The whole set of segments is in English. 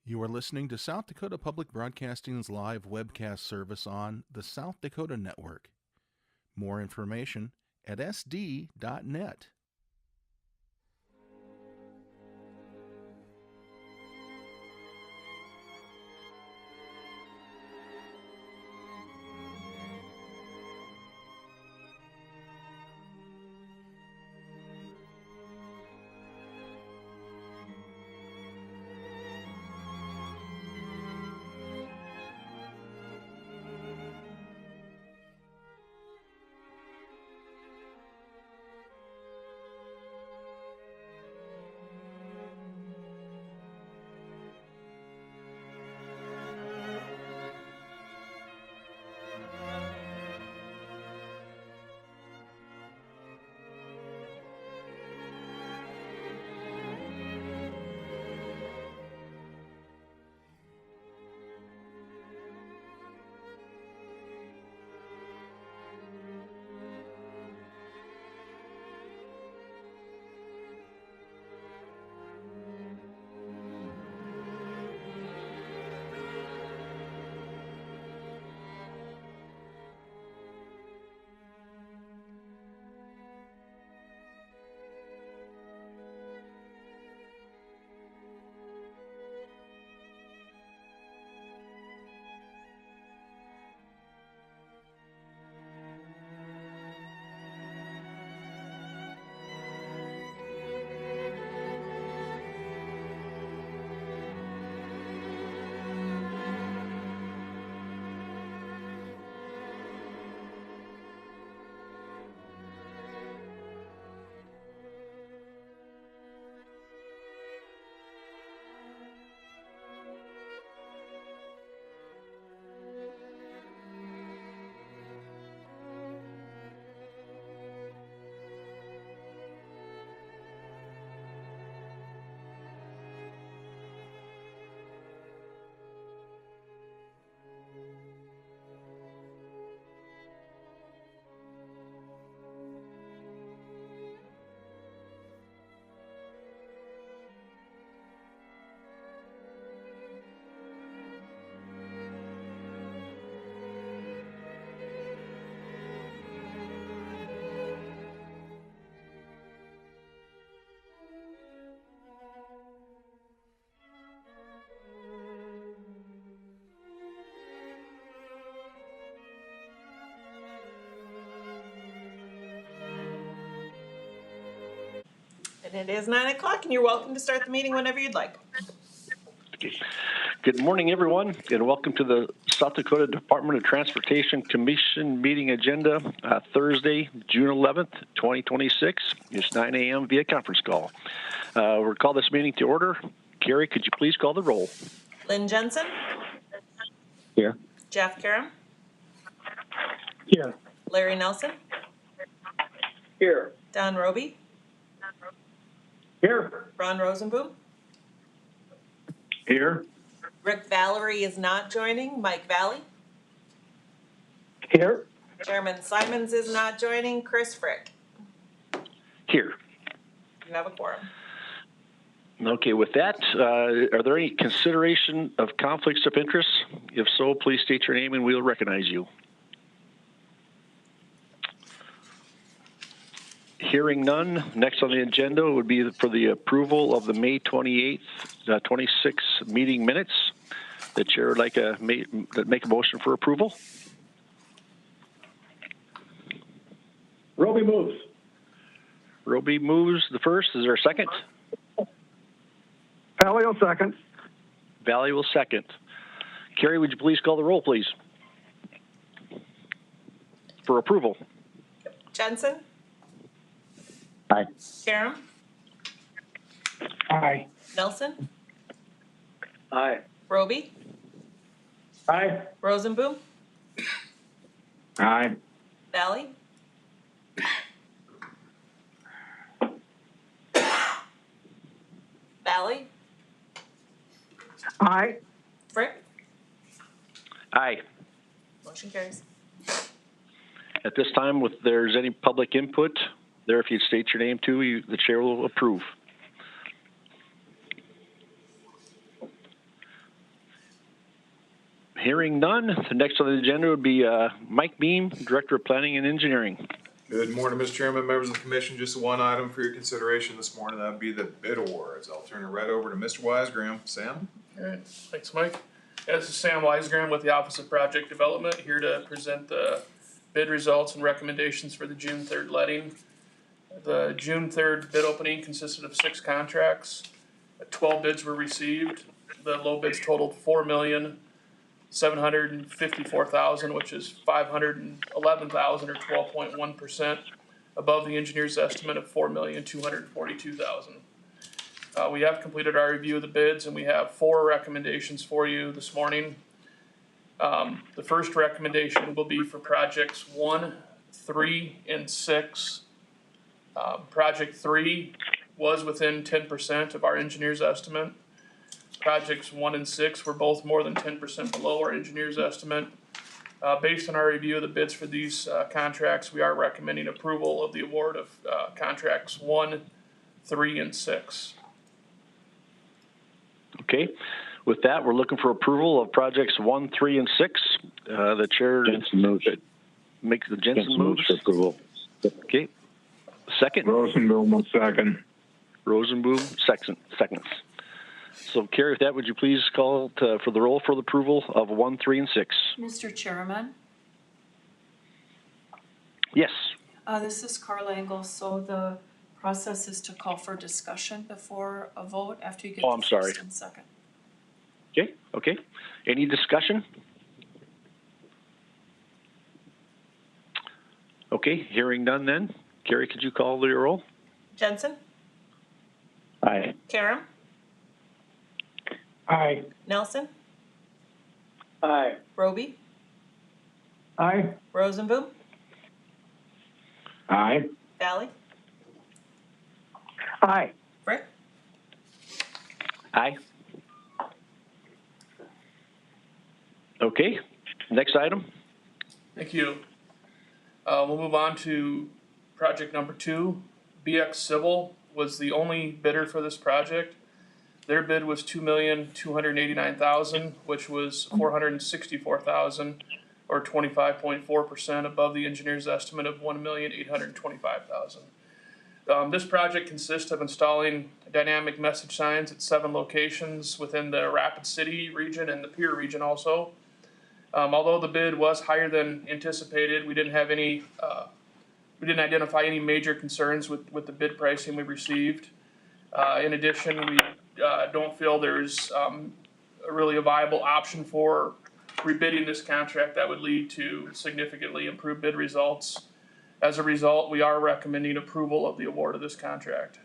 You are listening to South Dakota Public Broadcasting's live webcast service on the South Dakota Network. More information at sd.net. And it is 9 o'clock, and you're welcome to start the meeting whenever you'd like. Good morning, everyone, and welcome to the South Dakota Department of Transportation Commission meeting agenda, Thursday, June 11th, 2026. It's 9 a.m. via conference call. We'll call this meeting to order. Carrie, could you please call the roll? Lynn Jensen. Here. Jeff Karam. Here. Larry Nelson. Here. Don Roby. Here. Ron Rosenboom. Here. Rick Valerie is not joining. Mike Valley. Here. Chairman Simons is not joining. Chris Frick. Here. You have a quorum. Okay, with that, are there any consideration of conflicts of interest? If so, please state your name and we'll recognize you. Hearing none, next on the agenda would be for the approval of the May 28th, 26 meeting minutes. The chair would like to make a motion for approval. Roby moves. Roby moves the first. Is there a second? Valley will second. Valley will second. Carrie, would you please call the roll, please? For approval. Jensen. Aye. Karam. Aye. Nelson. Aye. Roby. Aye. Rosenboom. Aye. Valley. Valley. Aye. Frick. Aye. Motion carries. At this time, if there's any public input, there, if you state your name too, the chair will approve. Hearing none, the next on the agenda would be Mike Beam, Director of Planning and Engineering. Good morning, Mr. Chairman, members of the commission. Just one item for your consideration this morning. That would be the bid awards. I'll turn it right over to Mr. Wisegram. Sam? All right, thanks, Mike. Yeah, this is Sam Wisegram with the Office of Project Development, here to present the bid results and recommendations for the June 3rd letting. The June 3rd bid opening consisted of 6 contracts. 12 bids were received. The low bids totaled $4,754,000, which is $511,000 or 12.1% above the engineer's estimate of $4,242,000. We have completed our review of the bids, and we have 4 recommendations for you this morning. The first recommendation will be for projects 1, 3, and 6. Project 3 was within 10% of our engineer's estimate. Projects 1 and 6 were both more than 10% below our engineer's estimate. Based on our review of the bids for these contracts, we are recommending approval of the award of contracts 1, 3, and 6. Okay. With that, we're looking for approval of projects 1, 3, and 6. The chair Jensen moves it. makes the Jensen Jensen moves moves. for approval. Okay. Second. Rosenbaum will second. Rosenboom seconds. So, Carrie, with that, would you please call for the roll for the approval of 1, 3, and 6? Mr. Chairman, Yes. this is Carla Engel. So the process is to call for discussion before a vote after you get Oh, the I'm sorry. first and second. Okay. Okay. Any discussion? Okay. Hearing none then. Carrie, could you call the roll? Jensen, Aye. Karam, Aye. Nelson, Aye. Roby, Aye. Rosenboom, Aye. Valley, Aye. Frick. Aye. Okay. Next item. Thank you. We'll move on to project number 2. BX Civil was the only bidder for this project. Their bid was $2,289,000, which was $464,000 or 25.4% above the engineer's estimate of $1,825,000. This project consists of installing dynamic message signs at 7 locations within the Rapid City region and the Pierre region also. Although the bid was higher than anticipated, we didn't identify any major concerns with the bid pricing we received. In addition, we don't feel there's really a viable option for rebidding this contract that would lead to significantly improved bid results. As a result, we are recommending approval of the award of this contract.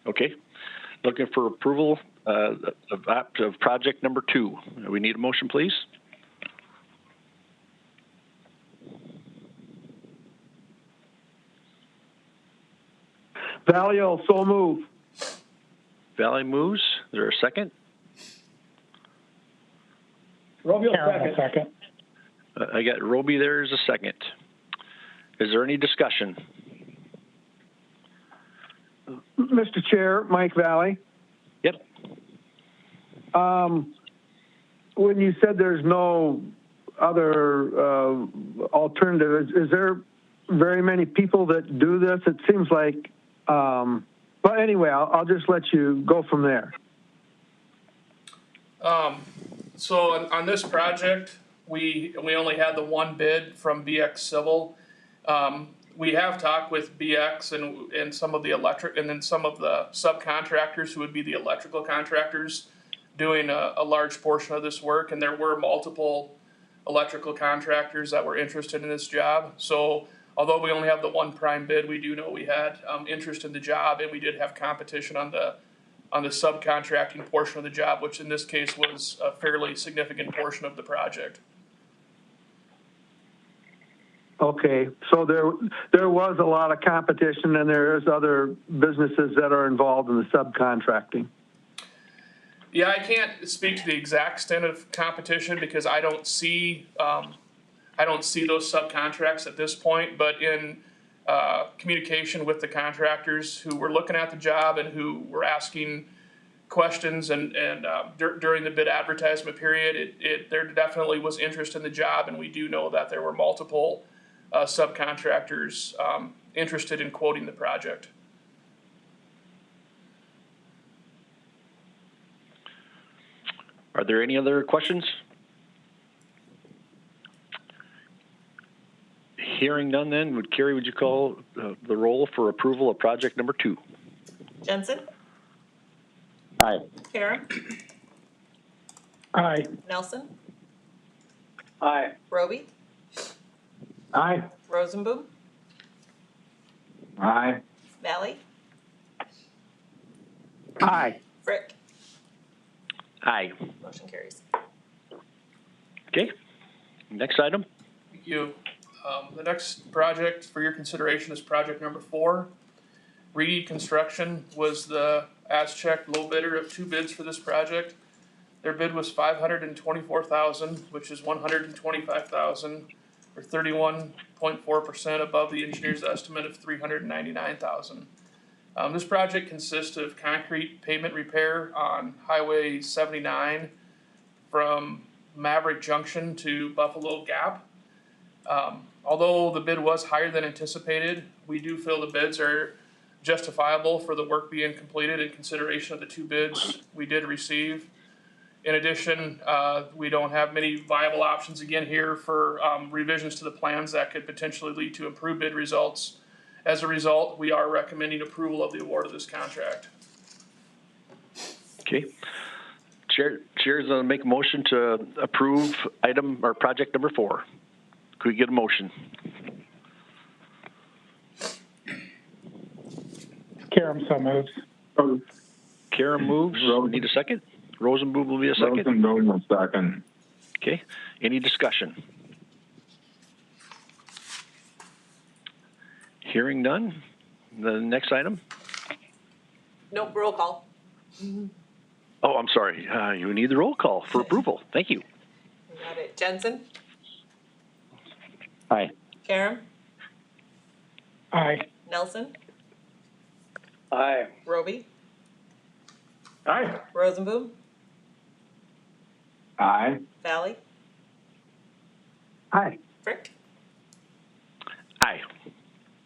Okay. Looking for approval of project number 2. We need a motion, please. Valley will so move. Valley moves. Is there a second? Roby will second. I got Roby there as a second. Is there any discussion? Mr. Chair, Mike Valley. Yep. When you said there's no other alternative, is there very many people that do this? It seems like, but anyway, I'll just let you go from there. So on this project, we only had the one bid from BX Civil. We have talked with BX and some of the electric, and then some of the subcontractors who would be the electrical contractors doing a large portion of this work, and there were multiple electrical contractors that were interested in this job. So although we only have the one prime bid, we do know we had interest in the job, and we did have competition on the subcontracting portion of the job, which in this case was a fairly significant portion of the project. Okay, so there was a lot of competition, and there's other businesses that are involved in the subcontracting. Yeah, I can't speak to the exact extent of competition because I don't see those subcontracts at this point. But in communication with the contractors who were looking at the job and who were asking questions and during the bid advertisement period, there definitely was interest in the job, and we do know that there were multiple subcontractors interested in quoting the project. Are there any other questions? Hearing none then, Carrie, would you call the roll for approval of project number 2? Jensen, Aye. Karen, Aye. Nelson, Aye. Roby, Aye. Rosenboom, Aye. Valley, Aye. Frick. Aye. Motion carries. Okay. Next item. Thank you. The next project for your consideration is project number 4. Reedy Construction was the as-checked low bidder of 2 bids for this project. Their bid was $524,000, which is $125,000, or 31.4% above the engineer's estimate of $399,000. This project consists of concrete pavement repair on Highway 79 from Maverick Junction to Buffalo Gap. Although the bid was higher than anticipated, we do feel the bids are justifiable for the work being completed in consideration of the 2 bids we did receive. In addition, we don't have many viable options again here for revisions to the plans that could potentially lead to improved bid results. As a result, we are recommending approval of the award of this contract. Okay. Chair's going to make a motion to approve item or project number 4. Could we get a motion? Karam so moves. Karen moves. We need a second. Rosenboom will be a second. Rosenboom will second. Okay. Any discussion? Hearing none. The next item. Nope, roll call. Oh, I'm sorry. You need the roll call for approval. Thank you. Got it. Jensen, Aye. Karen, Aye. Nelson, Aye. Roby, Aye. Rosenboom, Aye. Valley, Aye. Frick. Aye.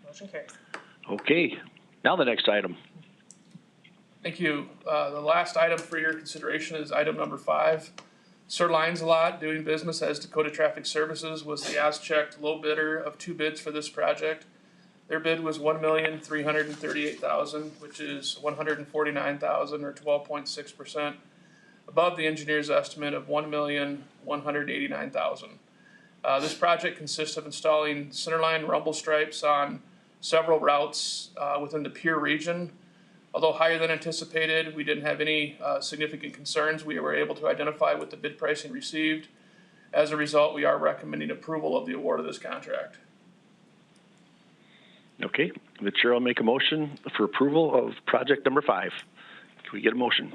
Motion carries. Okay. Now the next item. Thank you. The last item for your consideration is item number 5. Sir Lines-A-Lot, doing business as Dakota Traffic Services, was the as-checked low bidder of 2 bids for this project. Their bid was $1,338,000, which is $149,000 or 12.6% above the engineer's estimate of $1,189,000. This project consists of installing centerline rumble stripes on several routes within the Pierre region. Although higher than anticipated, we didn't have any significant concerns we were able to identify with the bid pricing received. As a result, we are recommending approval of the award of this contract. Okay. The chair will make a motion for approval of project number 5. Can we get a motion?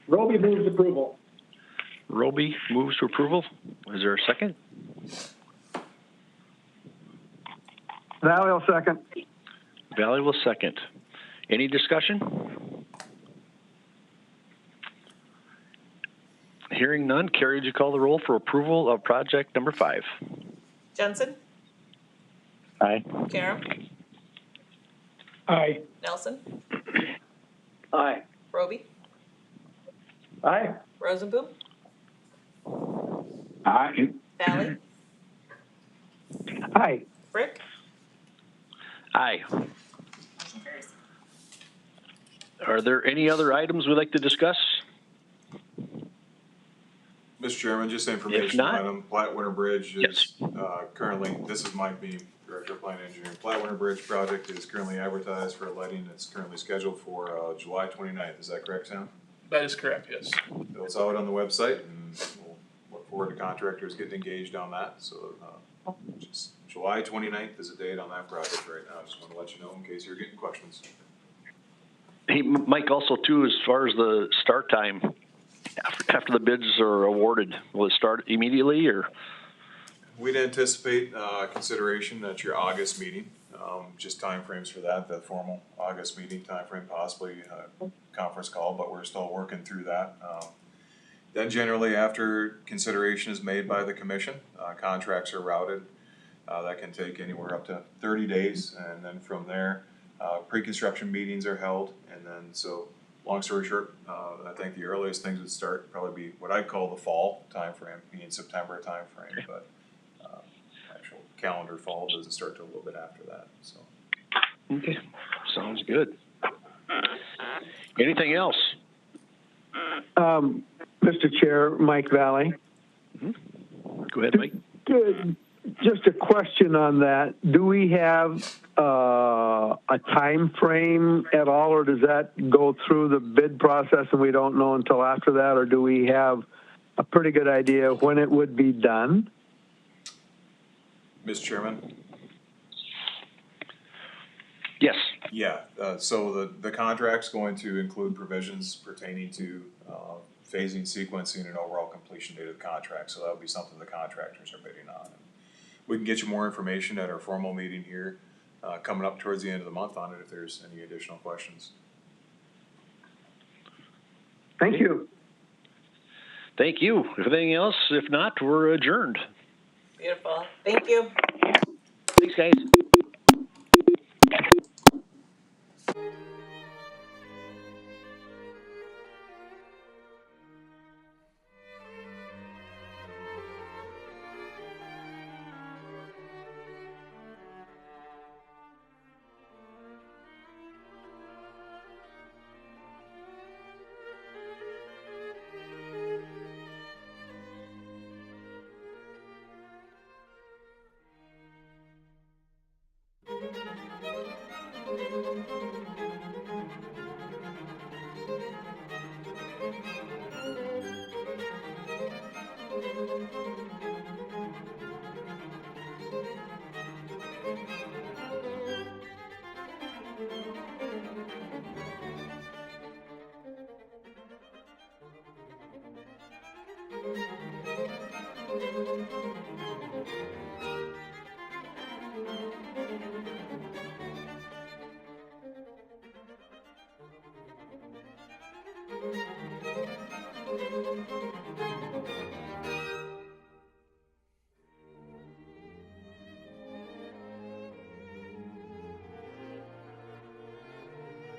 Roby moves approval. Roby moves to approval. Is there a second? Valley will second. Valley will second. Any discussion? Hearing none, Carrie, would you call the roll for approval of project number 5? Jensen, Aye. Karen, Aye. Nelson, Aye. Roby, Aye. Rosenboom, Aye. Valley, Aye. Frick. Aye. Motion carries. Are there any other items we'd like to discuss? Mr. Chairman, just If information not- item, Platte Winter Bridge is Yes. currently, this is Mike Beam, Director of Plant Engineering. Platte Winter Bridge project is currently advertised for letting. It's currently scheduled for July 29th. Is that correct, Sam? That is correct, yes. It's out on the website, and we'll look forward to contractors getting engaged on that. So just July 29th is the date on that project right now. I just want to let you know in case you're getting questions. Hey, Mike, also too, as far as the start time, after the bids are awarded, will it start immediately or? We'd anticipate consideration at your August meeting. just timeframes for that, the formal August meeting timeframe, possibly conference call, but we're still working through that. Then generally, after consideration is made by the commission, contracts are routed. That can take anywhere up to 30 days, and then from there, pre-construction meetings are held, and then so, long story short, I think the earliest things would start probably be what I call the fall timeframe, being September timeframe, but actual calendar fall doesn't start till a little bit after that, so. Okay, sounds good. Anything else? Mr. Chair, Mike Valley. Go ahead, Mike. Good. Just a question on that. Do we have a time frame at all, or does that go through the bid process and we don't know until after that, or do we have a pretty good idea when it would be done? Mr. Chairman? Yes. Yeah, so the contract's going to include provisions pertaining to phasing, sequencing, and overall completion date of the contract, so that'll be something the contractors are bidding on. We can get you more information at our formal meeting here, coming up towards the end of the month on it if there's any additional questions. Thank you. Thank you. Anything else? If not, we're adjourned. Beautiful. Thank you. Thanks, guys.